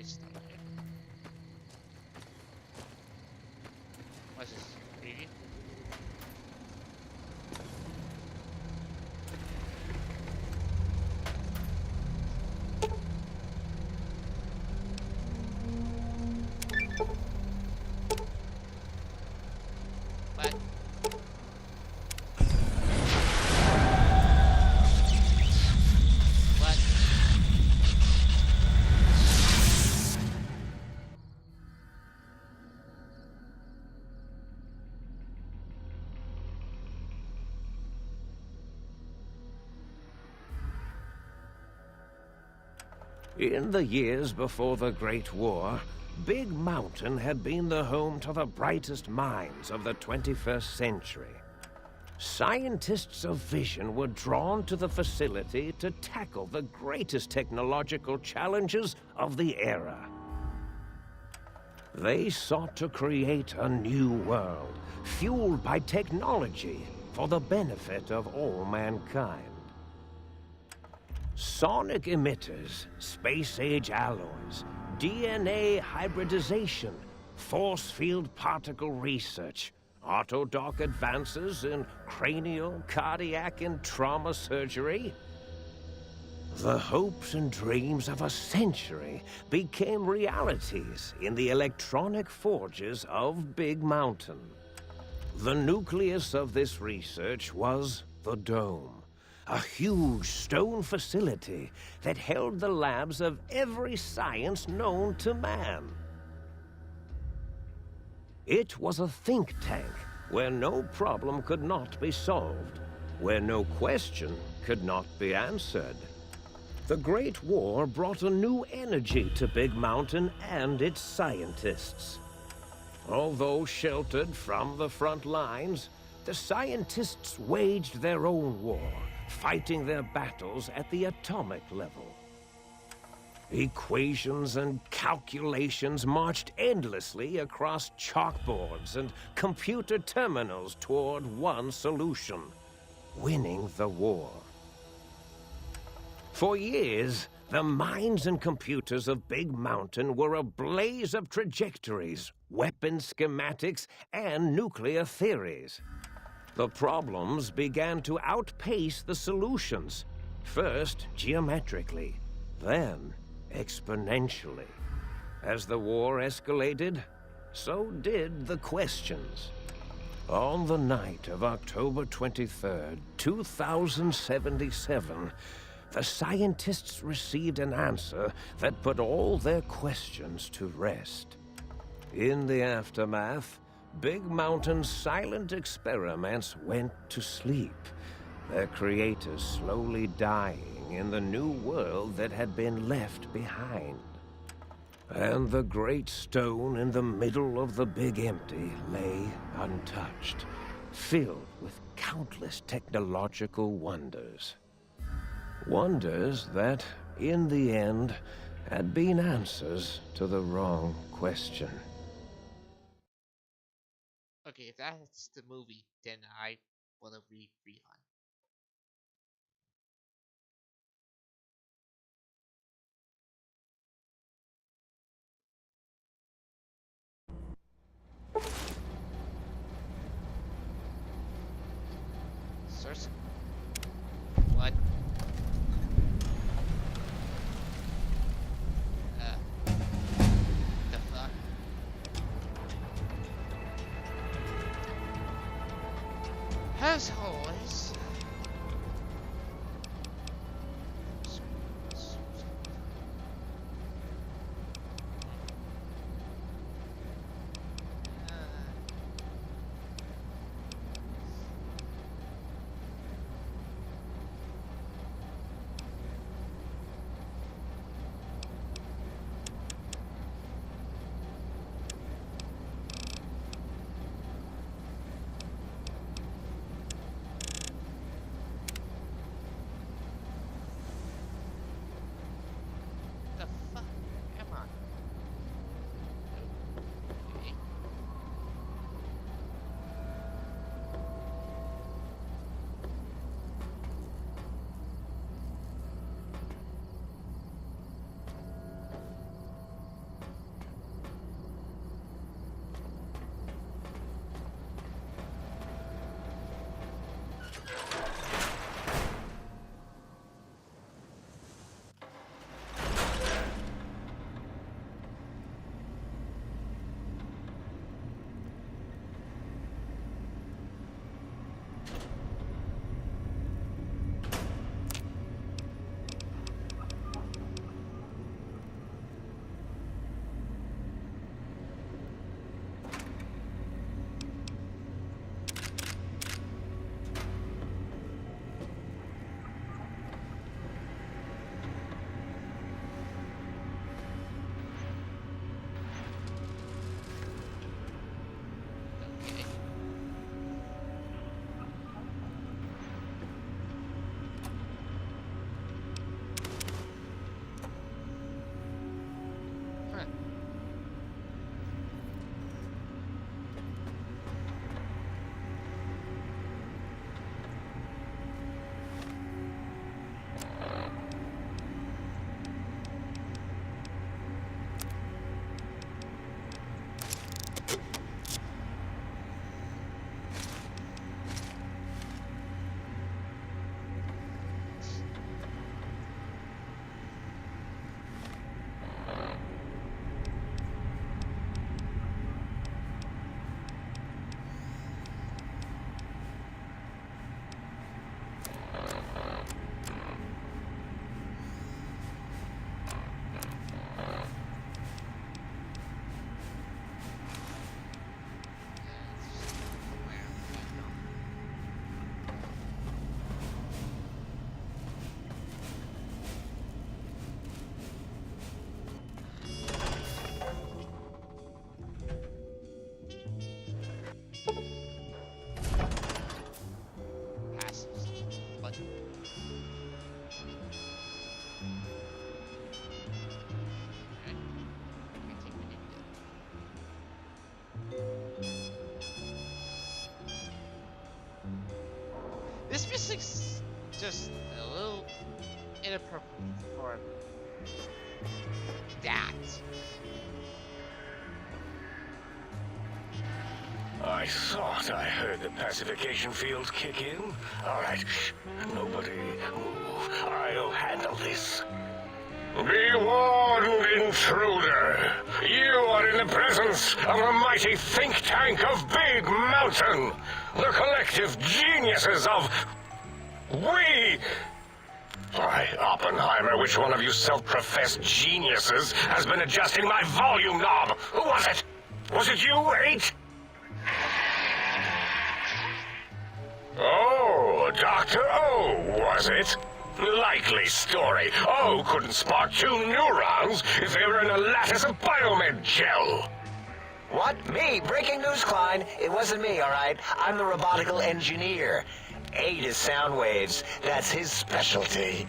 right stuff here. What's this? Preview? What? What? In the years before the Great War, Big Mountain had been the home to the brightest minds of the 21st century. Scientists of vision were drawn to the facility to tackle the greatest technological challenges of the era. They sought to create a new world, fueled by technology for the benefit of all mankind. Sonic emitters, space-age alloys, DNA hybridization, force field particle research, autodoc advances in cranial, cardiac, and trauma surgery. The hopes and dreams of a century became realities in the electronic forges of Big Mountain. The nucleus of this research was the Dome, a huge stone facility that held the labs of every science known to man. It was a think tank where no problem could not be solved, where no question could not be answered. The Great War brought a new energy to Big Mountain and its scientists. Although sheltered from the front lines, the scientists waged their own war, fighting their battles at the atomic level. Equations and calculations marched endlessly across chalkboards and computer terminals toward one solution: winning the war. For years, the minds and computers of Big Mountain were a blaze of trajectories, weapon schematics, and nuclear theories. The problems began to outpace the solutions, first geometrically, then exponentially. As the war escalated, so did the questions. On the night of October 23rd, 2077, the scientists received an answer that put all their questions to rest. In the aftermath, Big Mountain's silent experiments went to sleep, their creators slowly dying in the new world that had been left behind. And the great stone in the middle of the Big Empty lay untouched, filled with countless technological wonders. Wonders that, in the end, had been answers to the wrong question. Okay, if that's the movie, then I wanna read Rihan. Source? What? The fuck? As always. This music's just a little inappropriate for that. I thought I heard the pacification fields kick in. All right, shh. Nobody move. I'll handle this. Be warned, intruder. You are in the presence of a mighty think tank of Big Mountain. The collective geniuses of... We... Why, Oppenheimer, which one of you self-professed geniuses has been adjusting my volume knob? Who was it? Was it you, 8? Oh, Dr. O, was it? Likely story. O couldn't spark 2 neurons if they were in a lattice of biomed gel. What? Me? Breaking news, Klein. It wasn't me, all right? I'm the robotical engineer. 8 is sound waves. That's his specialty.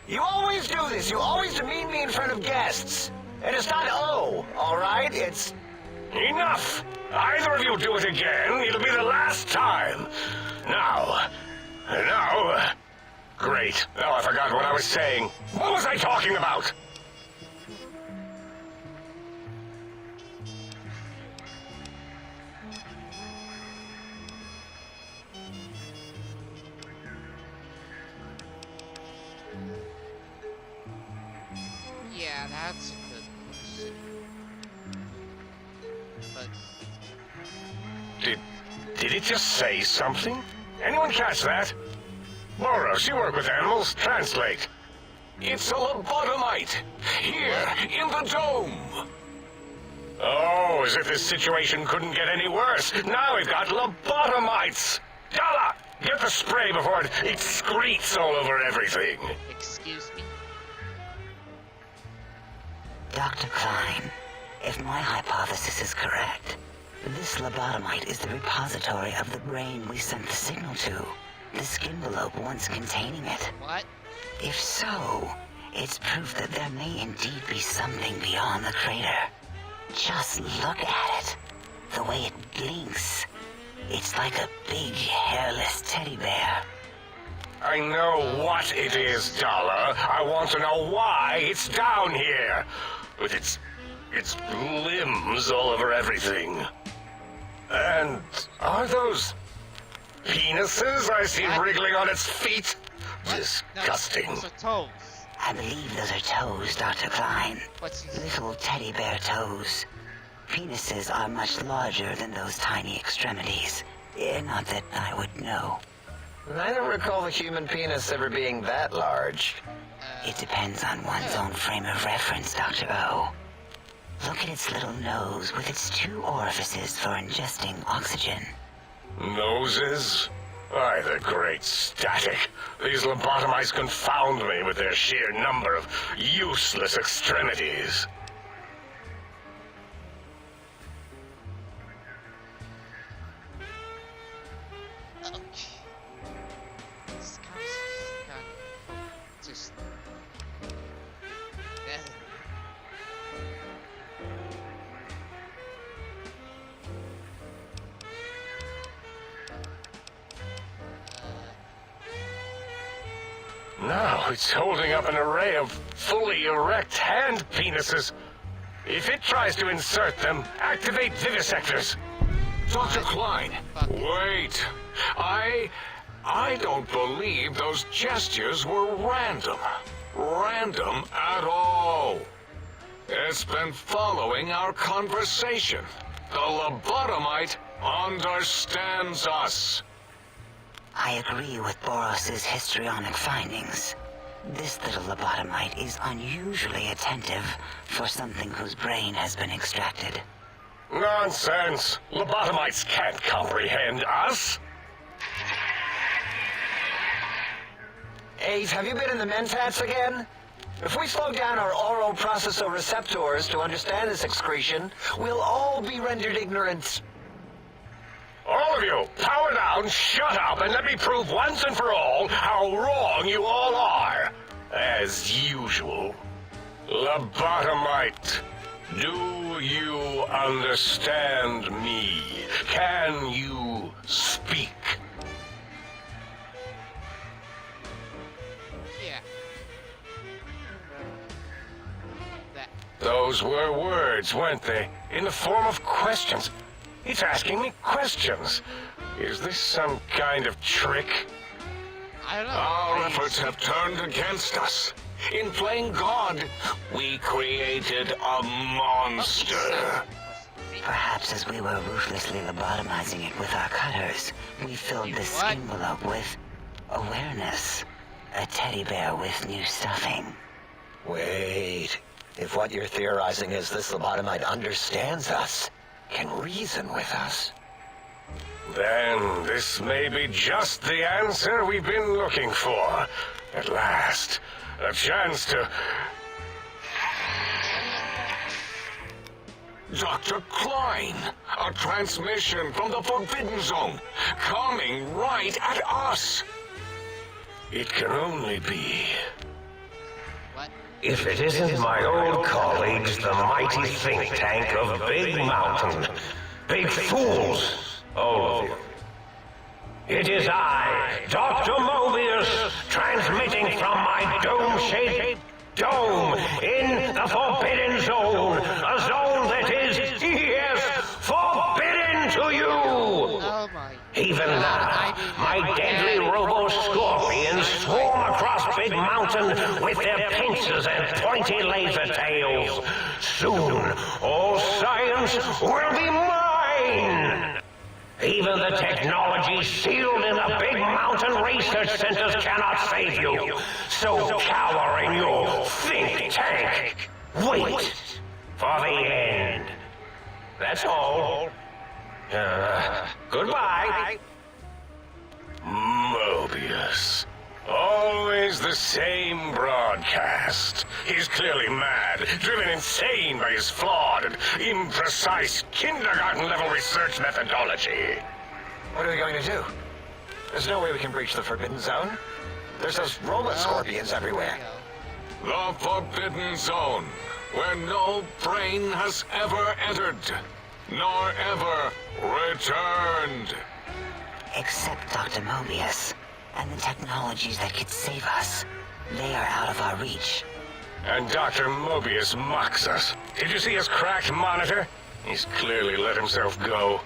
You always do this. You always demean me in front of guests. And it's not O, all right? It's... Enough! Either of you do it again, it'll be the last time. Now... Great. Now I forgot what I was saying. What was I talking about? Yeah, that's a good question. But Did it just say something? Anyone catch that? Boros, you work with animals. Translate. It's a lobotomite. Here, in the dome. Oh, as if this situation couldn't get any worse. Now we've got lobotomites. Dala, get the spray before it excretes all over everything. excuse me. Dr. Klein, if my hypothesis is correct, this lobotomite is the repository of the brain we sent the signal to. The skinvelope once containing it. What? If so, it's proof that there may indeed be something beyond the crater. Just look at it. The way it blinks. It's like a big, hairless teddy bear. I know what it is, Dala. I want to know why it's down here. With its limbs all over everything. And are those penises I see What? wriggling on its feet? What? Disgusting. No, those are toes. I believe those are toes, Dr. Klein. What's Little teddy bear toes. Penises are much larger than those tiny extremities. Not that I would know. I don't recall the human penis ever being that large. It depends on one's own frame of reference, Dr. O. Look at its little nose with its 2 orifices for ingesting oxygen. Noses? Why, the great static. These lobotomites confound me with their sheer number of useless extremities. Okay. This just Now it's holding up an array of fully erect hand penises. If it tries to insert them, activate vivisectors. Dr. Klein, Fuck. wait. I don't believe those gestures were random. Random at all. It's been following our conversation. The lobotomite understands us. I agree with Boros's histrionic findings. This little lobotomite is unusually attentive for something whose brain has been extracted. Nonsense! Lobotomites can't comprehend us! 8, have you been in the mentats again? If we slow down our oral processoreceptors to understand this excretion, we'll all be rendered ignorant. All of you, power down, shut up, and let me prove once and for all how wrong you all are. As usual. Lobotomite, do you understand me? Can you speak? Those were words, weren't they? In the form of questions. It's asking me questions. Is this some kind of trick? I don't know. Our efforts have turned against us. In playing God, we created a monster. Perhaps as we were ruthlessly lobotomizing it with our cutters, we filled this What? envelope with awareness. A teddy bear with new stuffing. Wait. If what you're theorizing is this lobotomite understands us, can reason with us. Then this may be just the answer we've been looking for. At last, a chance to... Dr. Klein, a transmission from the Forbidden Zone, coming right at us. It can only be... What? If it isn't my old colleagues, the mighty think tank of Big Mountain. Big fools, all of you. It is I, Dr. Mobius, transmitting from my dome-shaped dome in the Forbidden Zone. A zone that is, yes, forbidden to you. Oh my. Even God, now, I my did deadly not robo-scorpions swarm across Big Mountain with their pincers and pointy laser tails. Soon, all science will be mine! Even the technology sealed in the Big Mountain research centers cannot save you. So cower in your think tank. Wait for the end. That's all. Goodbye. Mobius. Always the same broadcast. He's clearly mad, driven insane by his flawed and imprecise kindergarten-level research methodology. What are we going to do? There's no way we can breach the Forbidden Zone. There's those robot scorpions everywhere. The Forbidden Zone, where no brain has ever entered, nor ever returned. Except Dr. Mobius and the technologies that could save us. They are out of our reach. And Dr. Mobius mocks us. Did you see his cracked monitor? He's clearly let himself go.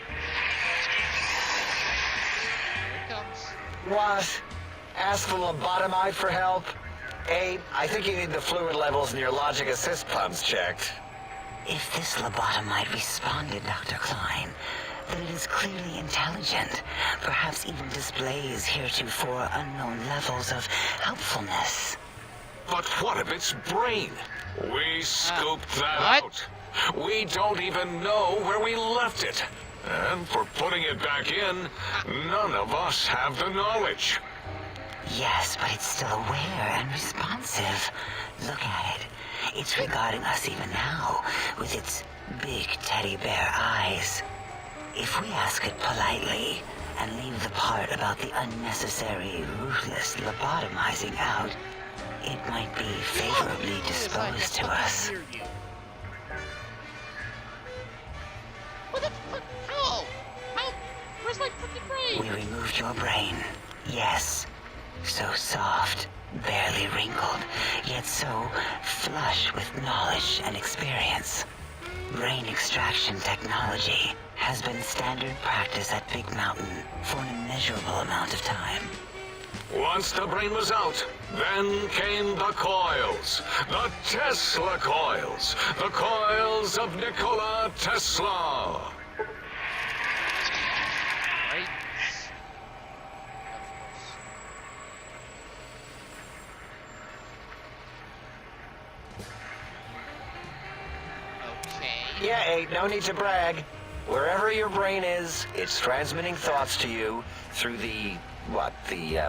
Here it comes. What? Ask the lobotomite for help? Abe, I think you need the fluid levels in your logic assist pumps checked. If this lobotomite responded, Dr. Klein, then it is clearly intelligent, perhaps even displays heretofore unknown levels of helpfulness. But what of its brain? We scooped that what? out. We don't even know where we left it. And for putting it back in, none of us have the knowledge. Yes, but it's still aware and responsive. Look at it. It's regarding us even now, with its big teddy bear eyes. If we ask it politely, and leave the part about the unnecessary, ruthless lobotomizing out, it might be favorably disposed to us. Hear you. What the fuck? How? How? Where's my fucking brain? We removed your brain. Yes. So soft, barely wrinkled, yet so flush with knowledge and experience. Brain extraction technology has been standard practice at Big Mountain for an immeasurable amount of time. Once the brain was out, then came the coils. The Tesla coils. The coils of Nikola Tesla. Right? Okay. Yeah, Abe, no need to brag. Wherever your brain is, it's transmitting thoughts to you through the, The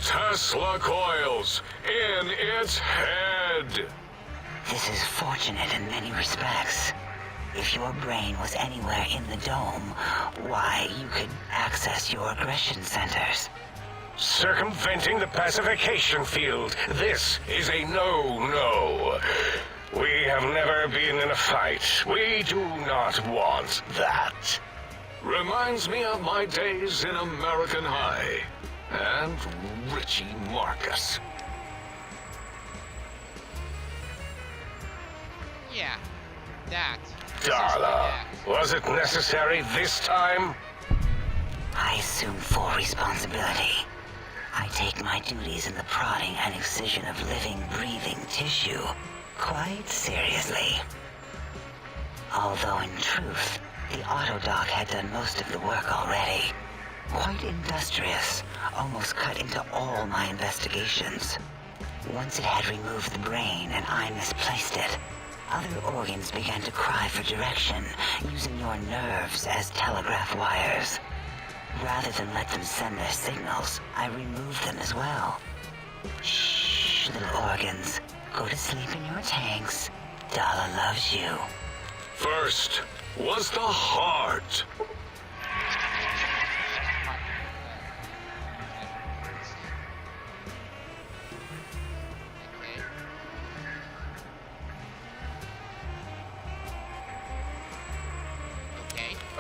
Tesla coils in its head. This is fortunate in many respects. If your brain was anywhere in the dome, why, you could access your aggression centers. Circumventing the pacification field. This is a no-no. We have never been in a fight. We do not want that. Reminds me of my days in American High. And Richie Marcus. Yeah, that. Darla, was it necessary this time? I assume full responsibility. I take my duties in the prodding and excision of living, breathing tissue quite seriously. Although in truth, the Autodoc had done most of the work already. Quite industrious, almost cut into all my investigations. Once it had removed the brain and I misplaced it, other organs began to cry for direction, using your nerves as telegraph wires. Rather than let them send their signals, I removed them as well. Shh, little organs. Go to sleep in your tanks. Dala loves you. First was the heart.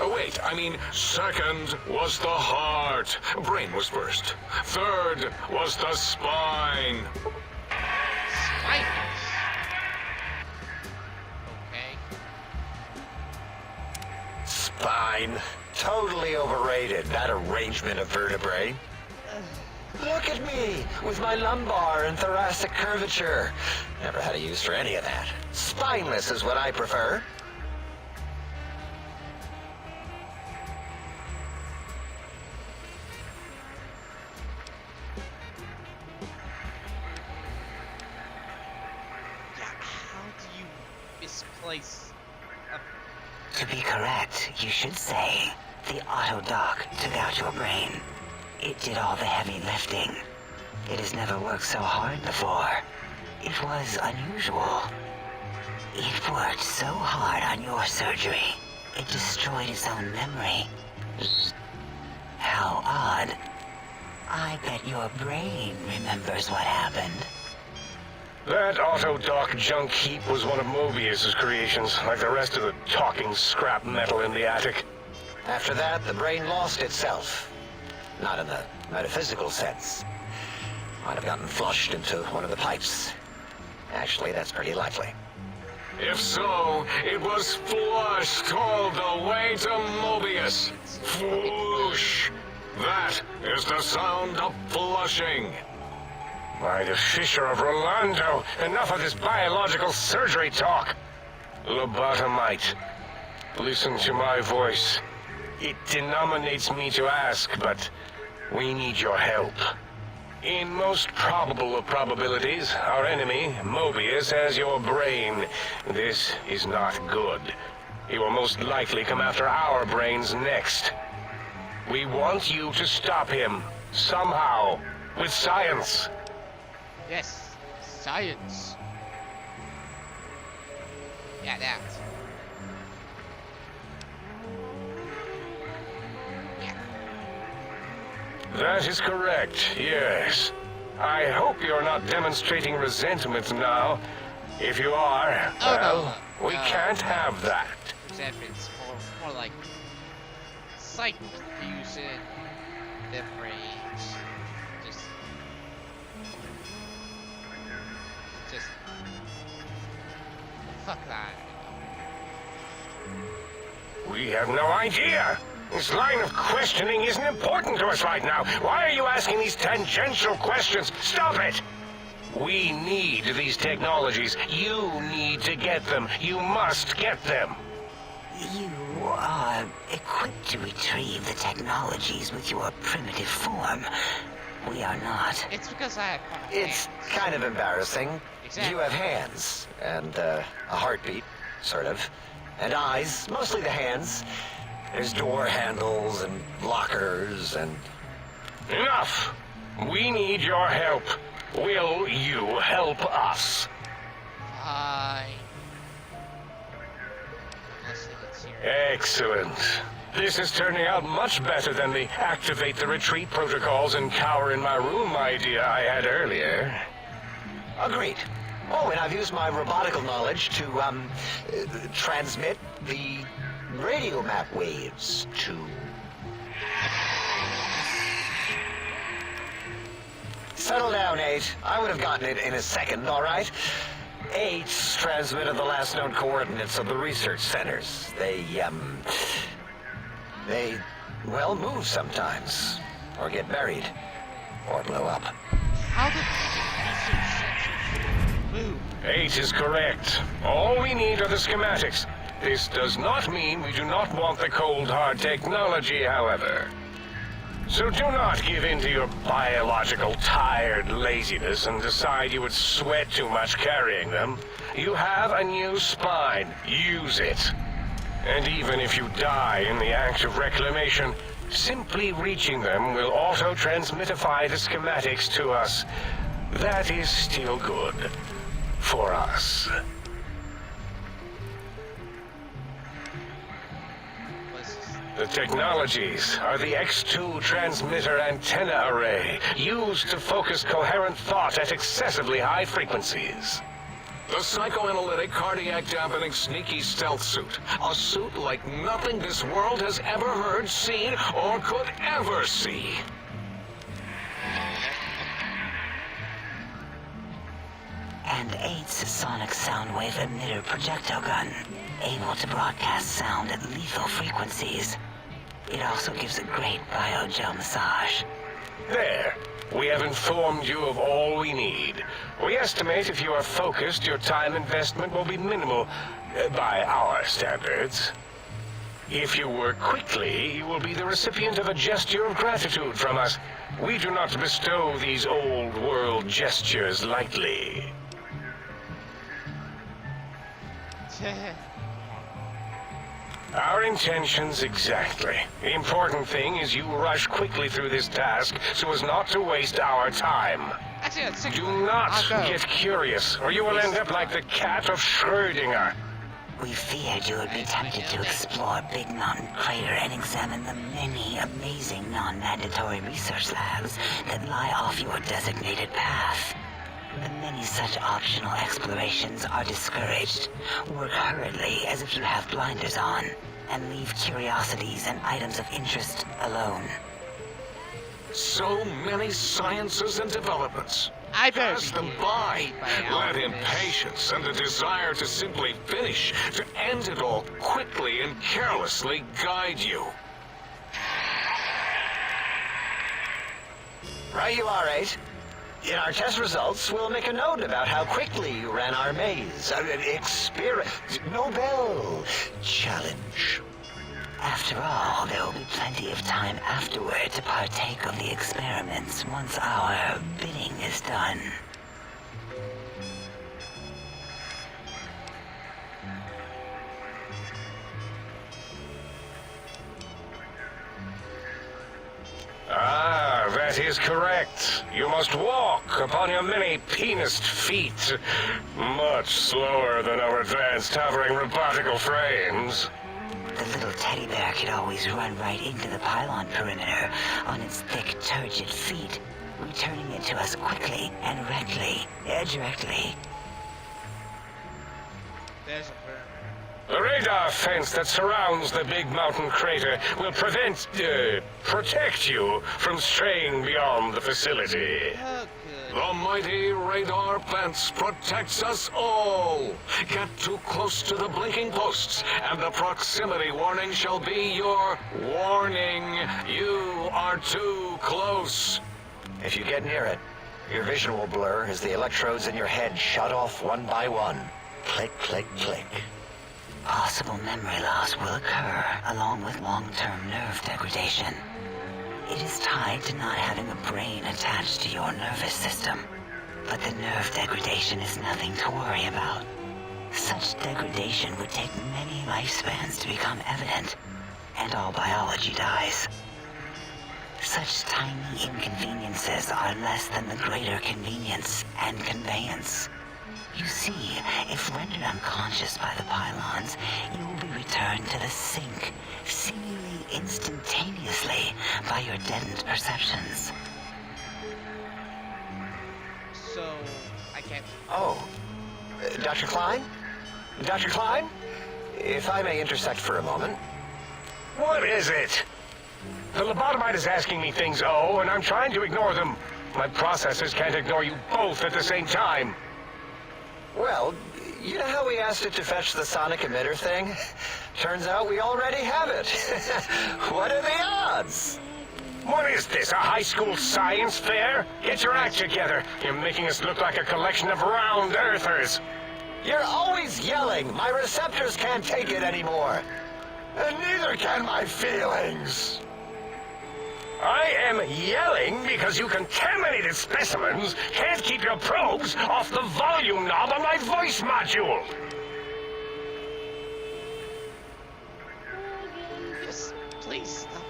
Oh, wait, I mean, second was the heart. Brain was first. Third was the spine. Spiders. Okay. Spine. Totally overrated, that arrangement of vertebrae. Look at me, with my lumbar and thoracic curvature. Never had a use for any of that. Spineless is what I prefer. Misplace. To be correct, you should say, the Autodoc took out your brain. It did all the heavy lifting. It has never worked so hard before. It was unusual. It worked so hard on your surgery, it destroyed its own memory. How odd. I bet your brain remembers what happened. That Autodoc junk heap was one of Mobius's creations, like the rest of the talking scrap metal in the attic. After that, the brain lost itself. Not in the metaphysical sense. Might have gotten flushed into one of the pipes. Actually, that's pretty likely. If so, it was flushed all the way to Mobius. Floosh. That is the sound of flushing. By the Fisher of Rolando, enough of this biological surgery talk. Lobotomite, listen to my voice. It denominates me to ask, but we need your help. In most probable of probabilities, our enemy, Mobius, has your brain. This is not good. He will most likely come after our brains next. We want you to stop him, somehow, with science. Yes, science. Yeah, that. Yeah. That is correct, yes. I hope you're not demonstrating resentment now. If you are, Oh, well, no. we can't have that. Resentment's more like sight fusion, the brains. Just fuck that. We have no idea. This line of questioning isn't important to us right now. Why are you asking these tangential questions? Stop it! We need these technologies. You need to get them. You must get them. You are equipped to retrieve the technologies with your primitive form. We are not. It's because I have It's hands. kind of embarrassing. Exactly. You have hands, and a heartbeat, sort of, and eyes, mostly the hands. There's door handles and lockers and... Enough! We need your help. Will you help us? Fine. Let's see what's here. Excellent. This is turning out much better than the activate the retreat protocols and cower in my room idea I had earlier. Agreed. Oh, and I've used my robotical knowledge to, transmit the radio map waves to... Settle down, Nate. I would have gotten it in a second, all right? 8's transmitted the last known coordinates of the research centers. They, well, move sometimes. Or get buried. Or blow up. How did research centers move? 8 is correct. All we need are the schematics. This does not mean we do not want the cold hard technology, however. So do not give in to your biological tired laziness and decide you would sweat too much carrying them. You have a new spine. Use it. And even if you die in the act of reclamation, simply reaching them will auto-transmitify the schematics to us. That is still good. For us. The technologies are the X2 transmitter antenna array, used to focus coherent thought at excessively high frequencies. The psychoanalytic, cardiac dampening, sneaky stealth suit. A suit like nothing this world has ever heard, seen, or could ever see. And 8's sonic sound wave emitter projectile gun, able to broadcast sound at lethal frequencies. It also gives a great biogel massage. There. We have informed you of all we need. We estimate if you are focused, your time investment will be minimal, by our standards. If you work quickly, you will be the recipient of a gesture of gratitude from us. We do not bestow these old world gestures lightly. Our intentions exactly. The important thing is you rush quickly through this task so as not to waste our time. Actually, Do not get curious, or you will end up like the cat of Schrödinger. We feared you would be tempted to explore Big Mountain Crater and examine the many amazing non-mandatory research labs that lie off your designated path. The many such optional explorations are discouraged. Work hurriedly as if you have blinders on, and leave curiosities and items of interest alone. So many sciences and developments. I better Pass be them by. Let Alchemist. impatience and the desire to simply finish, to end it all quickly and carelessly guide you. Right you are, 8. In our test results, we'll make a note about how quickly you ran our maze. Nobel challenge. After all, there will be plenty of time afterward to partake of the experiments once our bidding is done. Ah, that is correct. You must walk upon your many penised feet. Much slower than our advanced hovering robotical frames. The little teddy bear could always run right into the pylon perimeter on its thick, turgid feet, returning it to us quickly and directly. There's a bird. The radar fence that surrounds the Big Mountain Crater will protect you from straying beyond the facility. Oh, good. The mighty radar fence protects us all. Get too close to the blinking posts, and the proximity warning shall be your warning. You are too close. If you get near it, your vision will blur as the electrodes in your head shut off one by one. Click, click, click. Possible memory loss will occur, along with long-term nerve degradation. It is tied to not having a brain attached to your nervous system. But the nerve degradation is nothing to worry about. Such degradation would take many lifespans to become evident, and all biology dies. Such tiny inconveniences are less than the greater convenience and conveyance. You see, if rendered unconscious by the pylons, you will be returned to the sink, seemingly instantaneously by your deadened perceptions. So, I can't... Oh, Dr. Klein? Dr. Klein? If I may intersect for a moment. What is it? The lobotomite is asking me things, and I'm trying to ignore them. My processors can't ignore you both at the same time. Well, you know how we asked it to fetch the sonic emitter thing? Turns out we already have it. What are the odds? What is this, a high school science fair? Get your act together. You're making us look like a collection of round earthers. You're always yelling. My receptors can't take it anymore. And neither can my feelings. I am yelling because you contaminated specimens can't keep your probes off the volume knob on my voice module. Yes, please stop.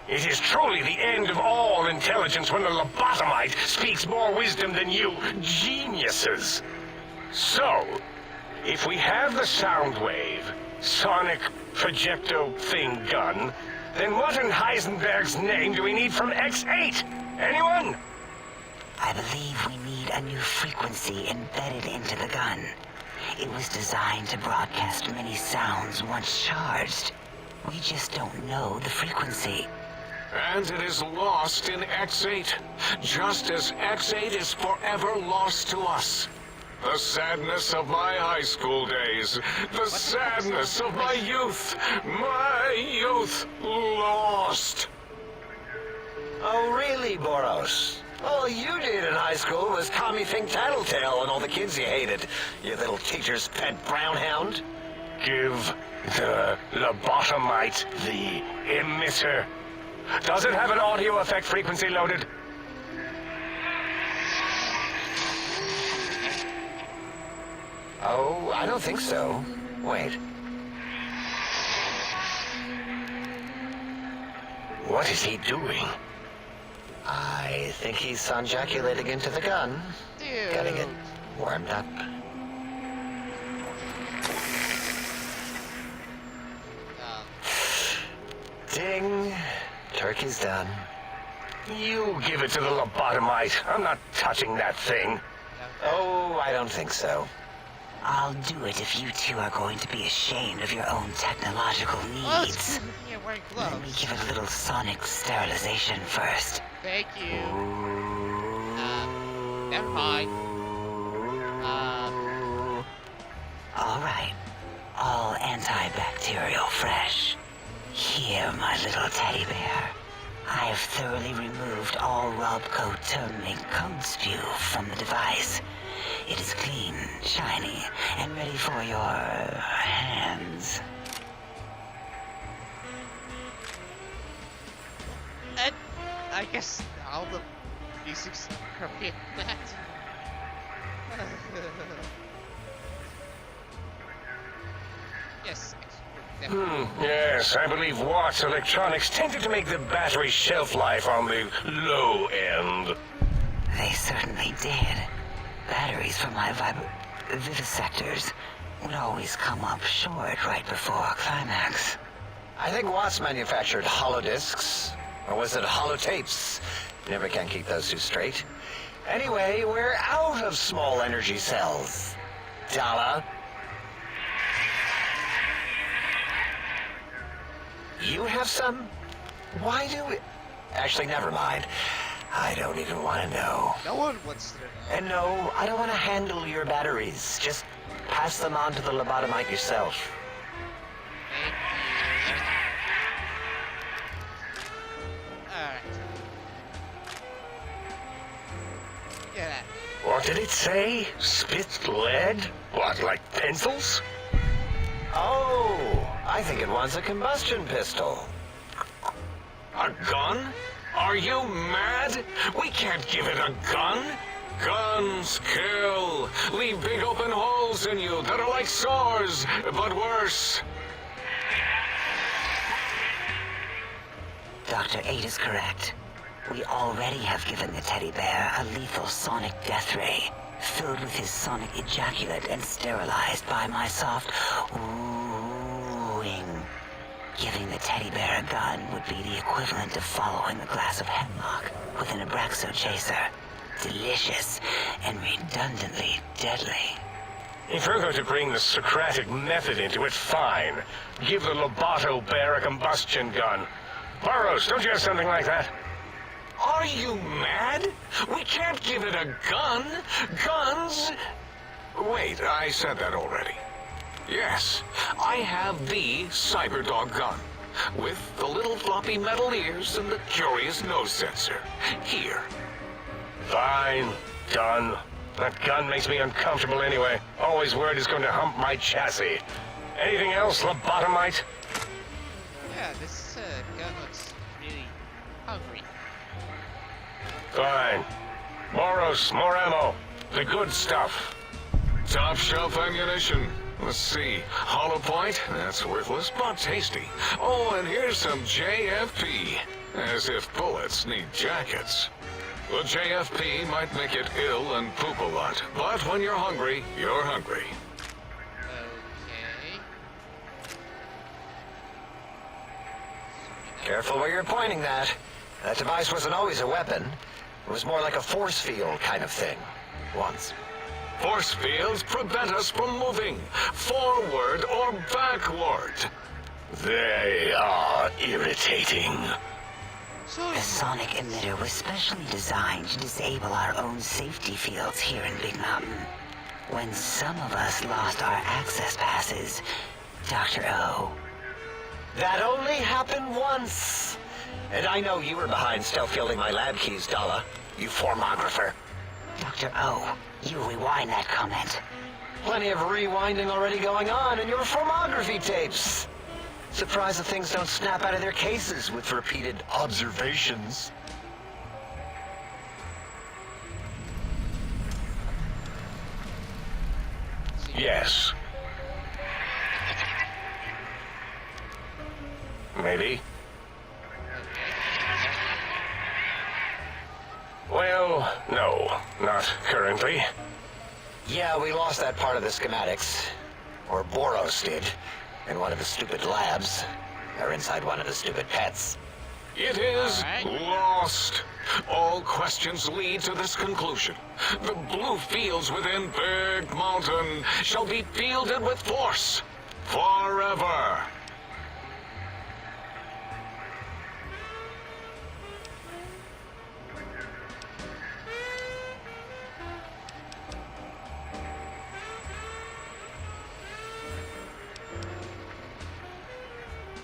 It is truly the end of all intelligence when the lobotomite speaks more wisdom than you geniuses. So, if we have the sound wave, sonic projecto thing gun, then what in Heisenberg's name do we need from X8? Anyone? I believe we need a new frequency embedded into the gun. It was designed to broadcast many sounds once charged. We just don't know the frequency. And it is lost in X8, just as X8 is forever lost to us. The sadness of my high school days, the sadness of my youth lost. Oh, really, Boros? All you did in high school was call me Think Tattletale and all the kids you hated, you little teacher's pet brown hound. Give the lobotomite the emitter. Does it have an audio effect frequency loaded? Oh, I don't think so. Wait. What is he doing? I think he's sonjaculating into the gun. Dude. Getting it warmed up. Ding. Turkey's done. You give it to the lobotomite. I'm not touching that thing. Oh, I don't think so. I'll do it if you two are going to be ashamed of your own technological Oh, needs. yeah, wearing Let me gloves. give it a little sonic sterilization first. Thank you. Never mind. All right. All antibacterial fresh. Here, my little teddy bear. I have thoroughly removed all Robco terminate code spew from the device. It is clean, shiny, and ready for your hands. And I guess all the music's appropriate for that. Yes. Yes, I believe Watts Electronics tended to make the battery shelf life on the low end. They certainly did. Batteries for my vivisectors would always come up short right before climax. I think Watts manufactured holodiscs. Or was it holotapes? Never can keep those two straight. Anyway, we're out of small energy cells. Dala. You have some? Why do we... Actually, never mind. I don't even want to know. No one wants to know. And no, I don't want to handle your batteries. Just pass them on to the lobotomite yourself. Thank you. Alright. Yeah, that. What did it say? Spit lead? What, like pencils? Oh, I think it wants a combustion pistol. A gun? Are you mad? We can't give it a gun. Guns kill. Leave big open holes in you that are like sores, but worse. Dr. 8 is correct. We already have given the teddy bear a lethal sonic death ray, filled with his sonic ejaculate and sterilized by my soft wooing. Giving the teddy bear a gun would be the equivalent of following a glass of hemlock with an Abraxo chaser. Delicious and redundantly deadly. If you're going to bring the Socratic method into it, fine. Give the Loboto bear a combustion gun. Burroughs, don't you have something like that? Are you mad? We can't give it a gun. Guns Wait, I said that already. Yes, I have the Cyberdog gun, with the little floppy metal ears and the curious nose sensor. Here. Fine. Done. That gun makes me uncomfortable anyway. Always worried it's going to hump my chassis. Anything else, lobotomite? Yeah, this gun looks really hungry. Fine. Boros, more ammo. The good stuff. Top shelf ammunition. Let's see. Hollow point? That's worthless, but tasty. Oh, and here's some JFP. As if bullets need jackets. The JFP might make it ill and poop a lot, but when you're hungry, you're hungry. Okay. Careful where you're pointing that. That device wasn't always a weapon. It was more like a force field kind of thing. Once. Force fields prevent us from moving forward or backward. They are irritating. So The sonic emitter was specially designed to disable our own safety fields here in Big Mountain. When some of us lost our access passes, Dr. O. That only happened once. And I know you were behind stealth fielding my lab keys, Dala. You formographer. Dr. O, you rewind that comment. Plenty of rewinding already going on in your formography tapes. Surprised that things don't snap out of their cases with repeated observations. Yes. Maybe. Well, no, not currently. Yeah, we lost that part of the schematics. Or Boros did. In one of the stupid labs. Or inside one of the stupid pets. It is Alright. lost. All questions lead to this conclusion. The blue fields within Big Mountain shall be fielded with force. Forever.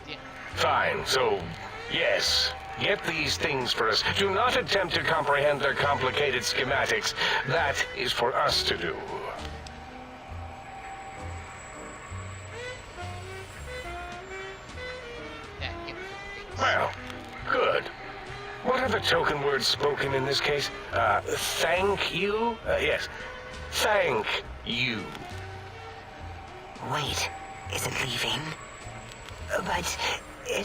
yeah. Fine, so, yes. Get these things for us. Do not attempt to comprehend their complicated schematics. That is for us to do. Yeah, get the things. Well, good. What are the token words spoken in this case? Thank you? Yes. Thank you. Wait, is it leaving? But,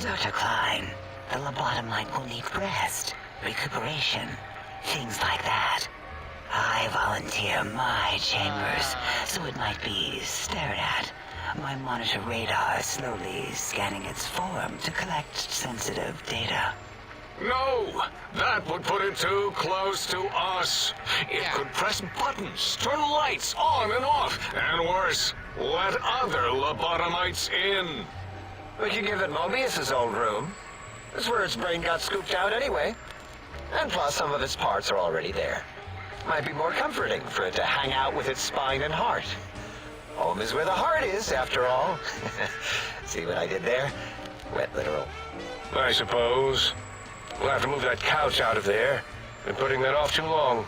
Dr. Klein, the lobotomite will need rest, recuperation, things like that. I volunteer my chambers, so it might be stared at. My monitor radar slowly scanning its form to collect sensitive data. No, that would put it too close to us. It Yeah. could press buttons, turn lights on and off, and worse, let other lobotomites in. We could give it Mobius's old room. That's where its brain got scooped out anyway. And plus, some of its parts are already there. Might be more comforting for it to hang out with its spine and heart. Home is where the heart is, after all. See what I did there? Wet literal. I suppose. We'll have to move that couch out of there. Been putting that off too long.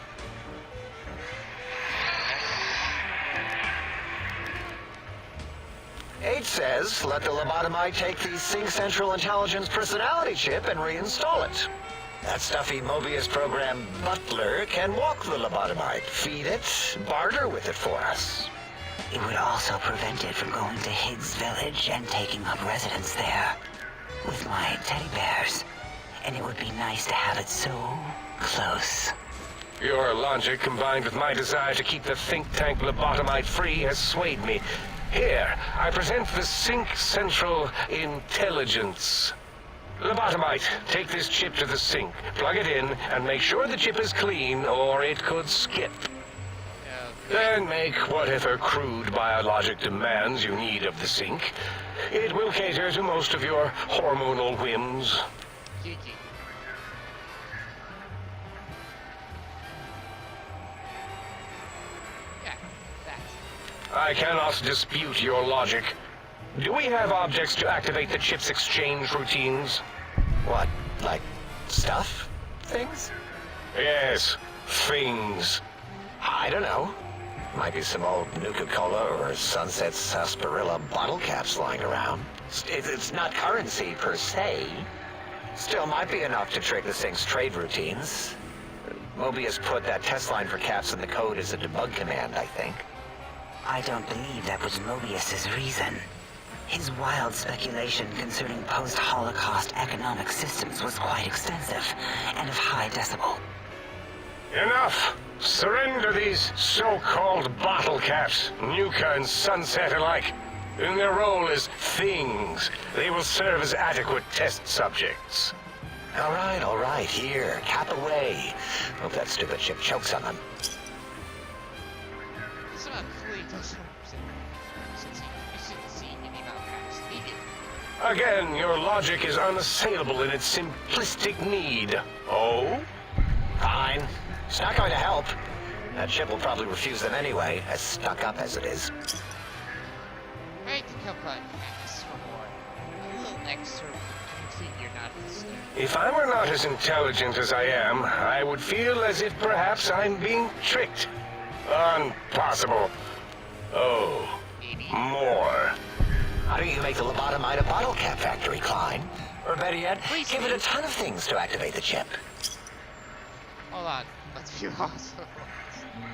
H says, let the lobotomite take the Sync Central Intelligence personality chip and reinstall it. That stuffy Mobius program butler can walk the lobotomite, feed it, barter with it for us. It would also prevent it from going to Higgs Village and taking up residence there with my teddy bears. And it would be nice to have it so close. Your logic, combined with my desire to keep the think tank lobotomite free, has swayed me. Here, I present the Sync Central Intelligence. Lobotomite, take this chip to the sink, plug it in, and make sure the chip is clean, or it could skip. Then make whatever crude biologic demands you need of the sink. It will cater to most of your hormonal whims. GG. Yeah, that. I cannot dispute your logic. Do we have objects to activate the chip's exchange routines? What, like stuff? Things? Yes, things. I don't know. Might be some old Nuka-Cola or Sunset Sarsaparilla bottle caps lying around. It's not currency per se. Still might be enough to trick this thing's trade routines. Mobius put that test line for caps in the code as a debug command, I think. I don't believe that was Mobius's reason. His wild speculation concerning post-Holocaust economic systems was quite extensive and of high decibel. Enough! Surrender these so-called bottle caps, Nuka and Sunset alike. In their role as things, they will serve as adequate test subjects. All right, here, cap away. Hope that stupid chip chokes on them. This one fully does 100%. Since you shouldn't see any malcaps needed. Again, your logic is unassailable in its simplistic need. Oh? Fine. It's not going to help. That chip will probably refuse them anyway, as stuck up as it is. Right to come on X for more. A little extra complete you're not listening. If I were not as intelligent as I am, I would feel as if perhaps I'm being tricked. Impossible. Oh, more. How do you make the lobotomide a bottle cap factory, Klein? Or better yet, give it a ton of things to activate the chip. Hold on, let's be honest.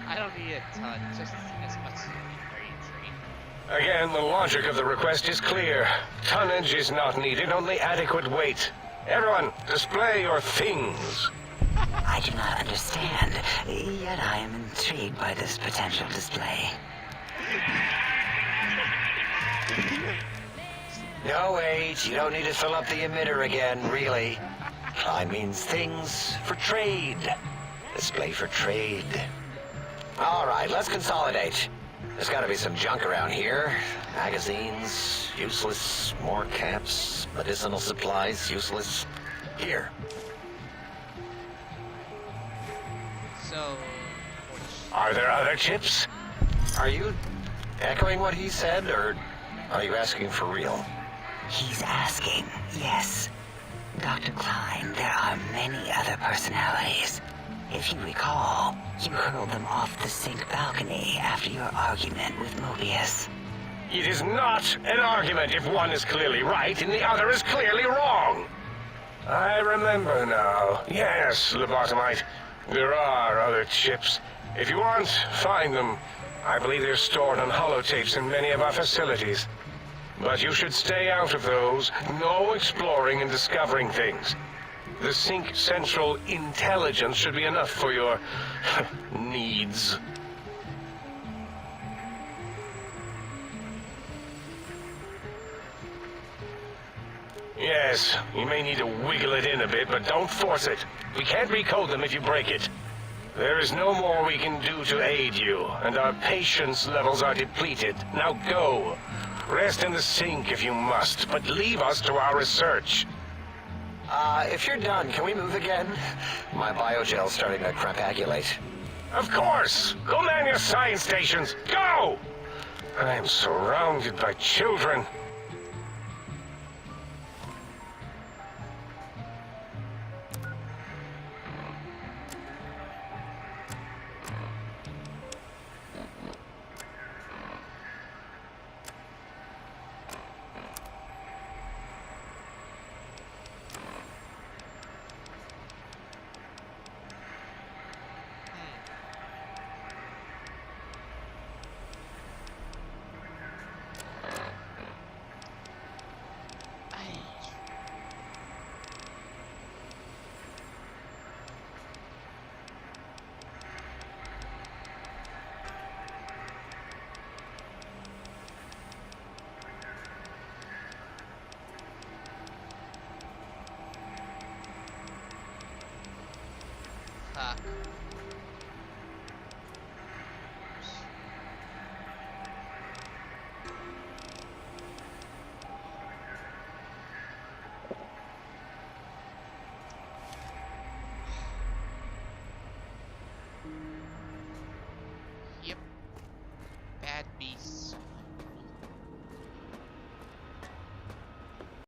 I don't need a ton, just as much as you need for your train. Again, the logic of the request is clear. Tonnage is not needed, only adequate weight. Everyone, display your things. I do not understand, yet I am intrigued by this potential display. No, wait, you don't need to fill up the emitter again, really. Klein means things for trade. Display for trade. All right, let's consolidate. There's got to be some junk around here. Magazines, useless. More caps, medicinal supplies, useless. Here. So, Are there other chips? Are you echoing what he said, or are you asking for real? He's asking, yes. Dr. Klein, there are many other personalities. If you recall, you hurled them off the sink balcony after your argument with Mobius. It is not an argument if one is clearly right and the other is clearly wrong. I remember now. Yes, Lobotomite. There are other chips. If you want, find them. I believe they're stored on holotapes in many of our facilities. But you should stay out of those. No exploring and discovering things. The Sync Central intelligence should be enough for your needs. Yes, you may need to wiggle it in a bit, but don't force it. We can't recode them if you break it. There is no more we can do to aid you, and our patience levels are depleted. Now go. Rest in the sink if you must, but leave us to our research. If you're done, can we move again? My biogel's starting to crapagulate. Of course! Go man your science stations! Go! I am surrounded by children. Fuck.